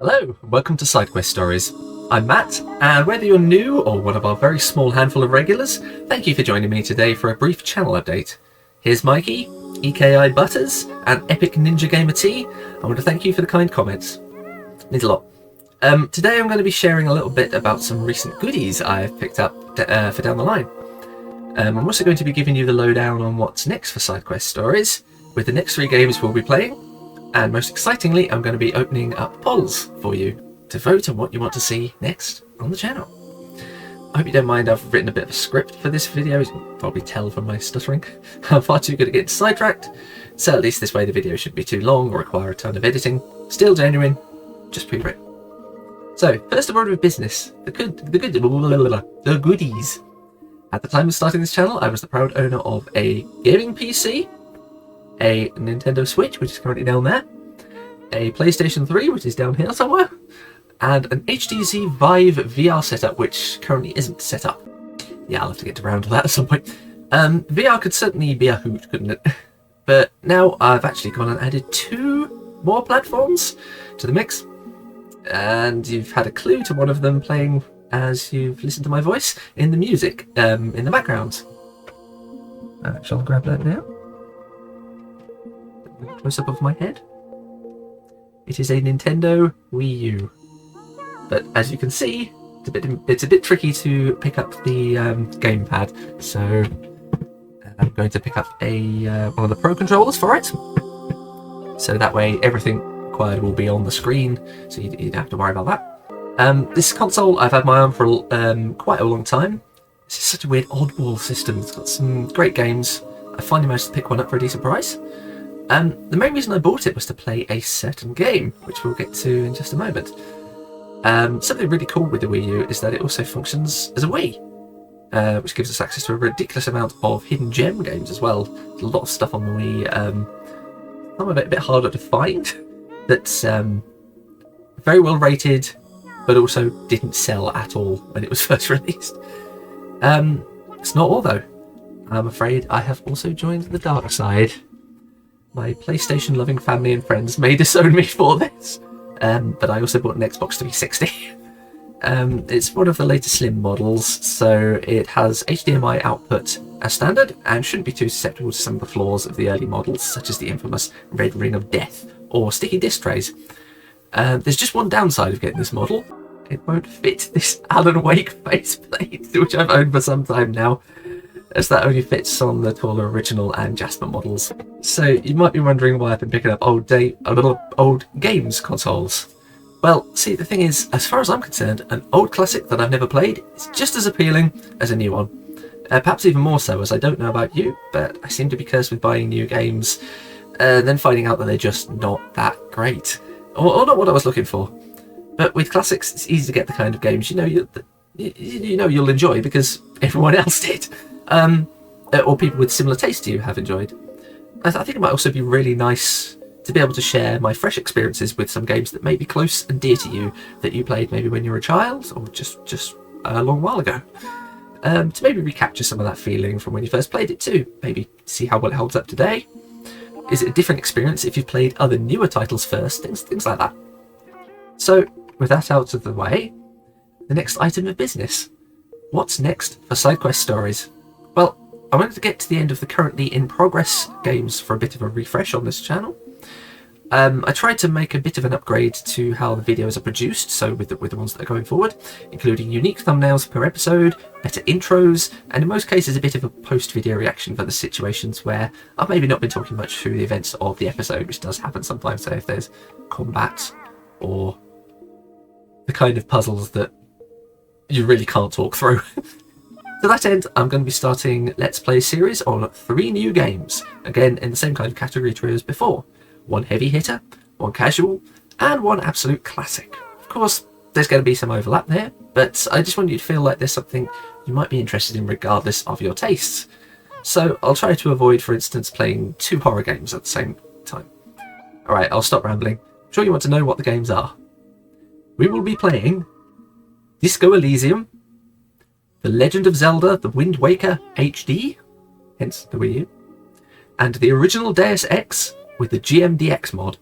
Hello, welcome to SideQuest Stories. I'm Matt, and whether you're new or one of our very small handful of regulars, thank you for joining me today for a brief channel update. Here's Mikey, EKI Butters, and Epic Ninja Gamer T. I want to thank you for the kind comments. Means a lot. Today I'm going to be sharing a little bit about some recent goodies I've picked up for down the line. I'm also going to be giving you the lowdown on what's next for SideQuest Stories, with the next 3 games we'll be playing. And most excitingly, I'm going to be opening up polls for you to vote on what you want to see next on the channel. I hope you don't mind I've written a bit of a script for this video, as you can probably tell from my stuttering. I'm far too good at getting sidetracked, so at least this way the video shouldn't be too long or require a ton of editing. Still genuine, just pre-written. So, first order of business, the goodies. At the time of starting this channel, I was the proud owner of a gaming PC, a Nintendo Switch, which is currently down there, a PlayStation 3, which is down here somewhere, and an HTC Vive VR setup, which currently isn't set up. Yeah, I'll have to get around to that at some point. VR could certainly be a hoot, couldn't it? But now I've actually gone and added 2 more platforms to the mix, and you've had a clue to one of them playing as you've listened to my voice in the music in the background. Shall I grab that now? Close up of my head. It is a Nintendo Wii U, but as you can see, it's a bit tricky to pick up the gamepad. So I'm going to pick up one of the Pro controllers for it, so that way everything required will be on the screen, so you don't have to worry about that. This console I've had my own for quite a long time. This is such a weird oddball system. It's got some great games. I finally managed to pick one up for a decent price. The main reason I bought it was to play a certain game, which we'll get to in just a moment. Something really cool with the Wii U is that it also functions as a Wii, which gives us access to a ridiculous amount of hidden gem games as well. There's a lot of stuff on the Wii, some of it a bit harder to find, that's very well rated, but also didn't sell at all when it was first released. It's not all though. I'm afraid I have also joined the dark side. My PlayStation loving family and friends may disown me for this, but I also bought an Xbox 360. It's one of the later slim models, so it has HDMI output as standard and shouldn't be too susceptible to some of the flaws of the early models, such as the infamous red ring of death or sticky disc trays. There's just one downside of getting this model. It won't fit this Alan Wake faceplate, which I've owned for some time now, as that only fits on the taller original and Jasper models. So you might be wondering why I've been picking up old games consoles. Well, see, the thing is, as far as I'm concerned, an old classic that I've never played is just as appealing as a new one. Perhaps even more so, as I don't know about you, but I seem to be cursed with buying new games, then finding out that they're just not that great. Or not what I was looking for. But with classics, it's easy to get the kind of games you know you'll enjoy because everyone else did. Or people with similar taste to you have enjoyed. I think it might also be really nice to be able to share my fresh experiences with some games that may be close and dear to you, that you played maybe when you were a child or just a long while ago. To maybe recapture some of that feeling from when you first played it too. Maybe see how well it holds up today. Is it a different experience if you've played other newer titles first? Things like that. So, with that out of the way, the next item of business. What's next for SideQuest Stories? Well, I wanted to get to the end of the currently in progress games for a bit of a refresh on this channel. I tried to make a bit of an upgrade to how the videos are produced, so with the ones that are going forward, including unique thumbnails per episode, better intros, and in most cases a bit of a post-video reaction for the situations where I've maybe not been talking much through the events of the episode, which does happen sometimes, so if there's combat or the kind of puzzles that you really can't talk through. To that end, I'm going to be starting Let's Play series on 3 new games, again in the same kind of category as before. 1 heavy hitter, 1 casual, and 1 absolute classic. Of course, there's going to be some overlap there, but I just want you to feel like there's something you might be interested in regardless of your tastes. So I'll try to avoid, for instance, playing 2 horror games at the same time. Alright, I'll stop rambling. I'm sure you want to know what the games are. We will be playing Disco Elysium, The Legend of Zelda The Wind Waker HD, hence the Wii U, and the original Deus Ex with the GMDX mod.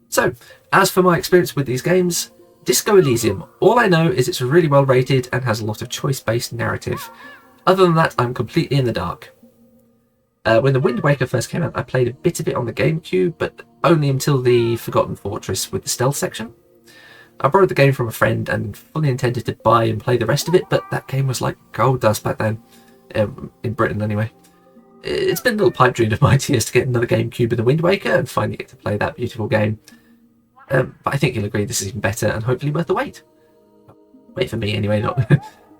So, as for my experience with these games, Disco Elysium, all I know is it's really well rated and has a lot of choice-based narrative. Other than that, I'm completely in the dark. When the Wind Waker first came out, I played a bit of it on the GameCube, but only until the Forgotten Fortress with the stealth section. I borrowed the game from a friend and fully intended to buy and play the rest of it, but that game was like gold dust back then, in Britain anyway. It's been a little pipe dream of mine to get another GameCube of the Wind Waker and finally get to play that beautiful game. But I think you'll agree this is even better and hopefully worth the wait. Wait for me anyway, not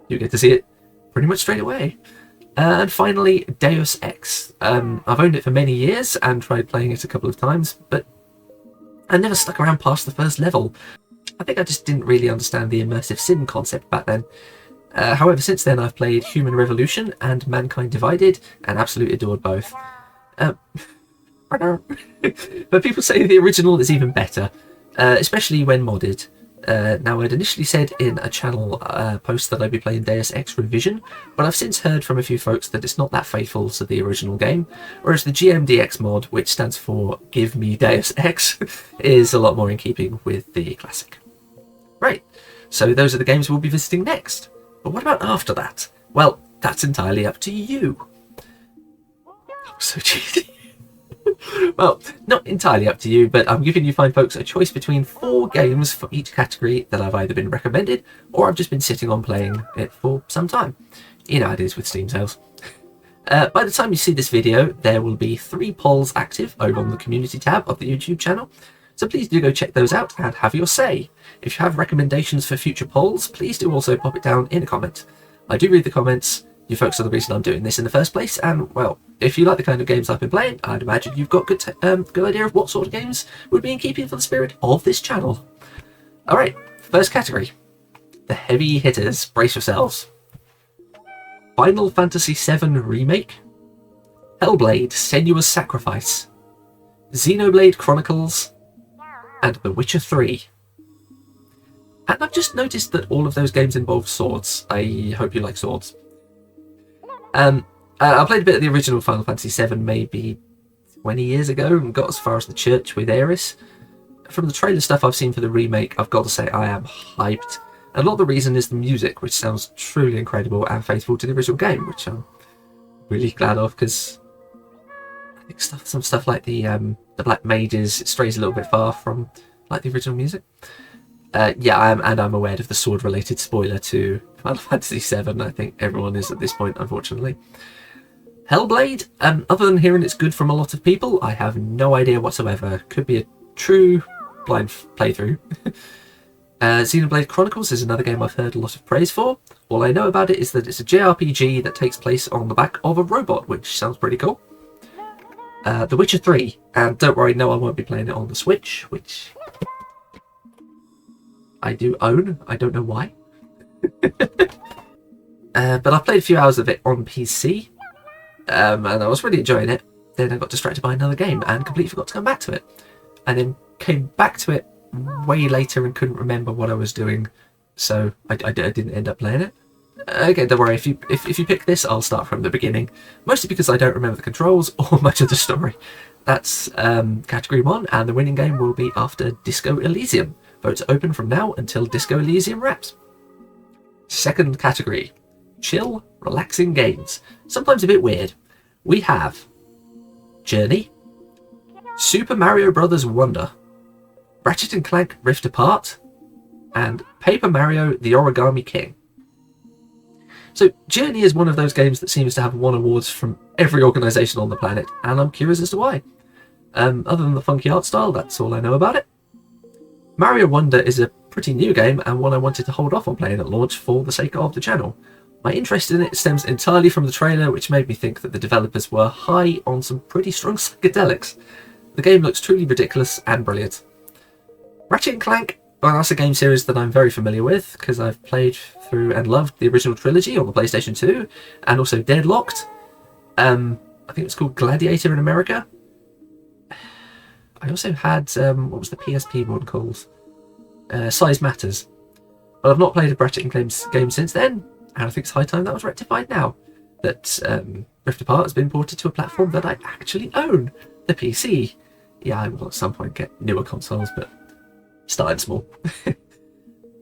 you get to see it pretty much straight away. And finally, Deus Ex. I've owned it for many years and tried playing it a couple of times, but I never stuck around past the first level. I think I just didn't really understand the immersive sim concept back then. However, since then I've played Human Revolution and Mankind Divided and absolutely adored both. But people say the original is even better, especially when modded. Now, I'd initially said in a channel post that I'd be playing Deus Ex Revision, but I've since heard from a few folks that it's not that faithful to the original game, whereas the GMDX mod, which stands for Give Me Deus Ex, is a lot more in keeping with the classic. Right, so those are the games we'll be visiting next. But what about after that? Well, that's entirely up to you. Oh, so cheesy. Well, not entirely up to you, but I'm giving you fine folks a choice between 4 games for each category that I've either been recommended or I've just been sitting on playing it for some time. You know how it is with Steam sales. By the time you see this video, there will be 3 polls active over on the community tab of the YouTube channel. So please do go check those out and have your say. If you have recommendations for future polls, please do also pop it down in a comment. I do read the comments. You folks are the reason I'm doing this in the first place, and well, if you like the kind of games I've been playing, I'd imagine you've got good idea of what sort of games would be in keeping for the spirit of this channel. Alright, first category. The heavy hitters, brace yourselves. Final Fantasy VII Remake, Hellblade: Senua's Sacrifice, Xenoblade Chronicles, and The Witcher 3. And I've just noticed that all of those games involve swords. I hope you like swords. I played a bit of the original Final Fantasy VII maybe 20 years ago and got as far as the church with Aeris. From the trailer stuff I've seen for the remake, I've got to say I am hyped. And a lot of the reason is the music, which sounds truly incredible and faithful to the original game, which I'm really glad of, because I think some stuff like the Black Mages, it strays a little bit far from like the original music. Yeah, I'm aware of the sword-related spoiler to Final Fantasy VII. I think everyone is at this point, unfortunately. Hellblade, other than hearing it's good from a lot of people, I have no idea whatsoever. Could be a true blind playthrough. Xenoblade Chronicles is another game I've heard a lot of praise for. All I know about it is that it's a JRPG that takes place on the back of a robot, which sounds pretty cool. The Witcher 3, and don't worry, no, I won't be playing it on the Switch, which I do own. I don't know why. But I've played a few hours of it on PC, and I was really enjoying it. Then I got distracted by another game and completely forgot to come back to it. And then came back to it way later and couldn't remember what I was doing, so I didn't end up playing it. Okay, don't worry, if you pick this, I'll start from the beginning. Mostly because I don't remember the controls or much of the story. That's category 1, and the winning game will be after Disco Elysium. Votes open from now until Disco Elysium wraps. Second category. Chill, relaxing games. Sometimes a bit weird. We have Journey, Super Mario Bros. Wonder, Ratchet & Clank Rift Apart, and Paper Mario: The Origami King. So Journey is one of those games that seems to have won awards from every organisation on the planet, and I'm curious as to why. Other than the funky art style, that's all I know about it. Mario Wonder is a pretty new game and one I wanted to hold off on playing at launch for the sake of the channel. My interest in it stems entirely from the trailer, which made me think that the developers were high on some pretty strong psychedelics. The game looks truly ridiculous and brilliant. Ratchet & Clank, well, that's a game series that I'm very familiar with, because I've played through and loved the original trilogy on the PlayStation 2, and also Deadlocked. I think it's called Gladiator in America. I also had, what was the PSP one called? Size Matters. But I've not played a Ratchet & Clank game since then, and I think it's high time that was rectified now. That Rift Apart has been ported to a platform that I actually own, the PC. Yeah, I will at some point get newer consoles, but starting small.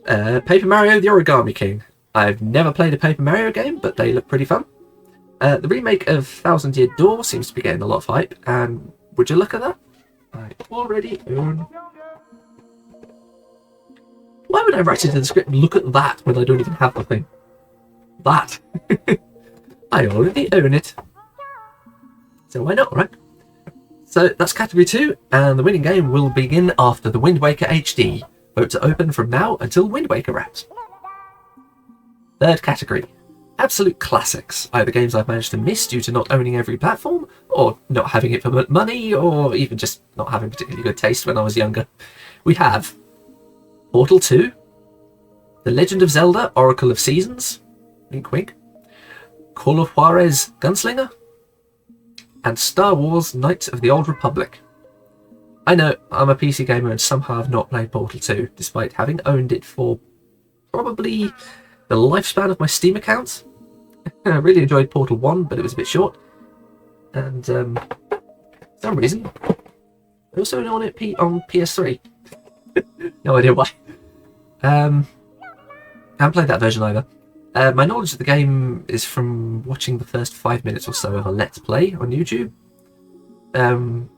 Paper Mario: The Origami King. I've never played a Paper Mario game, but they look pretty fun. The remake of Thousand Year Door seems to be getting a lot of hype, and would you look at that? I already own... Why would I write into the script, look at that, when I don't even have the thing? That. I already own it. So why not, right? So that's category 2, and the winning game will begin after the Wind Waker HD. Votes are open from now until Wind Waker wraps. Third category. Absolute classics, either games I've managed to miss due to not owning every platform, or not having it for money, or even just not having particularly good taste when I was younger. We have Portal 2, The Legend of Zelda: Oracle of Seasons, wink wink, Call of Juarez Gunslinger, and Star Wars: Knights of the Old Republic. I know, I'm a PC gamer and somehow I've not played Portal 2, despite having owned it for probably the lifespan of my Steam account. I really enjoyed Portal 1, but it was a bit short. And for some reason, I also own it on PS3. No idea why. I haven't played that version either. My knowledge of the game is from watching the first 5 minutes or so of a Let's Play on YouTube. And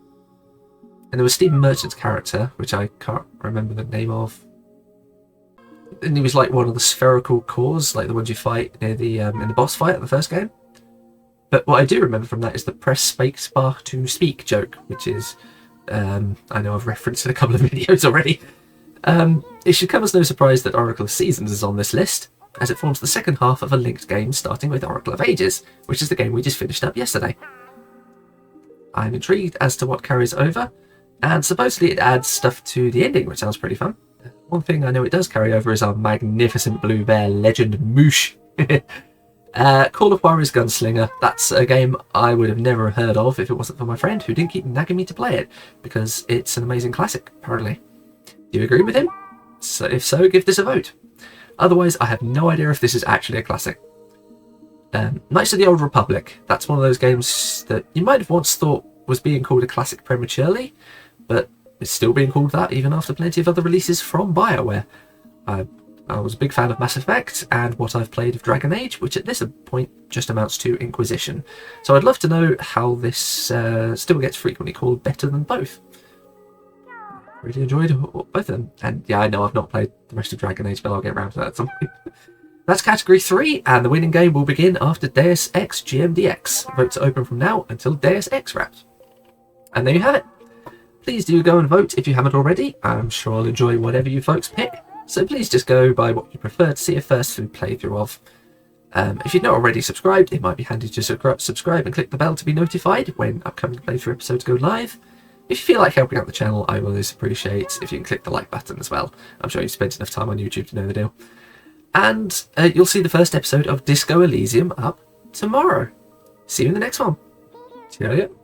there was Stephen Merchant's character, which I can't remember the name of. And he was like one of the spherical cores, like the ones you fight near the in the boss fight at the first game. But what I do remember from that is the press spacebar to speak joke, which is, I know I've referenced in a couple of videos already. It should come as no surprise that Oracle of Seasons is on this list, as it forms the second half of a linked game starting with Oracle of Ages, which is the game we just finished up yesterday. I'm intrigued as to what carries over, and supposedly it adds stuff to the ending, which sounds pretty fun. One thing I know it does carry over is our magnificent Blue Bear legend Moosh. Call of Juarez Gunslinger. That's a game I would have never heard of if it wasn't for my friend who didn't keep nagging me to play it, because it's an amazing classic, apparently. Do you agree with him? So if so, give this a vote. Otherwise, I have no idea if this is actually a classic. Knights of the Old Republic. That's one of those games that you might have once thought was being called a classic prematurely, but it's still being called that even after plenty of other releases from BioWare. I was a big fan of Mass Effect and what I've played of Dragon Age, which at this point just amounts to Inquisition. So I'd love to know how this still gets frequently called better than both. Really enjoyed both of them. And yeah, I know I've not played the rest of Dragon Age, but I'll get around to that at some point. That's category 3, and the winning game will begin after Deus Ex GMDX. Votes are open from now until Deus Ex wraps. And there you have it. Please do go and vote if you haven't already. I'm sure I'll enjoy whatever you folks pick, so please just go by what you prefer to see a first through playthrough of. If you're not already subscribed, it might be handy to subscribe and click the bell to be notified when upcoming playthrough episodes go live. If you feel like helping out the channel, I will always appreciate if you can click the like button as well. I'm sure you've spent enough time on YouTube to know the deal. And you'll see the first episode of Disco Elysium up tomorrow. See you in the next one. Cheerio.